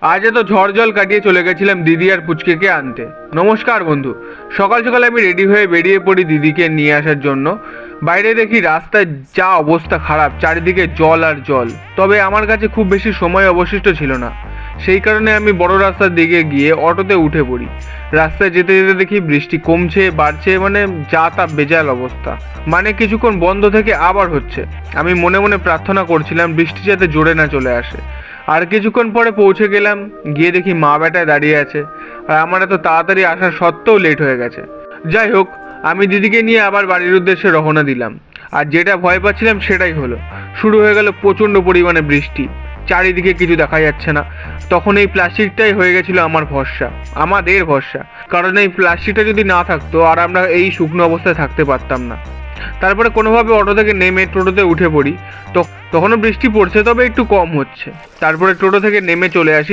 আজ এত ঝড় জল কাটিয়ে চলে গেছিলাম দিদি আর পুচকেকে আনতে। নমস্কার বন্ধু। সকাল সকাল আমি রেডি হয়ে বেরিয়ে পড়ি দিদিকে নিয়ে আসার জন্য। বাইরে দেখি রাস্তায় যা অবস্থা খারাপ, চারিদিকে জল আর জল। তবে আমার কাছে খুব বেশি সময় অবশিষ্ট ছিল না, সেই কারণে আমি বড় রাস্তার দিকে গিয়ে অটোতে উঠে পড়ি। রাস্তায় যেতে যেতে দেখি বৃষ্টি কমছে বাড়ছে, মানে যা তা বেজাল অবস্থা। মানে কিছুক্ষণ বন্ধ থেকে আবার হচ্ছে। আমি মনে মনে প্রার্থনা করছিলাম বৃষ্টি যাতে জোরে না চলে আসে। আর কিছুক্ষণ পরে পৌঁছে গেলাম, গিয়ে দেখি মা বেটায় দাঁড়িয়ে আছে, আর আমার এত তাড়াতাড়ি আসা সত্ত্বেও লেট হয়ে গেছে। যাই হোক, আমি দিদিকে নিয়ে আবার বাড়ির উদ্দেশ্যে রওনা দিলাম। আর যেটা ভয় পাচ্ছিলাম সেটাই হলো। শুরু হয়ে গেল প্রচণ্ড পরিমাণে বৃষ্টি, চারিদিকে কিছু দেখা যাচ্ছে না। তখন এই প্লাস্টিকটাই হয়ে গেছিল আমার ভরসা, আমাদের ভরসা। কারণ এই প্লাস্টিকটা যদি না থাকতো আর আমরা এই শুকনো অবস্থায় থাকতে পারতাম না। তারপরে কোনোভাবে অটো থেকে নেমে টোটোতে উঠে পড়ি। তখনও বৃষ্টি পড়ছে, তবে একটু কম হচ্ছে। তারপরে টোটো থেকে নেমে চলে আসি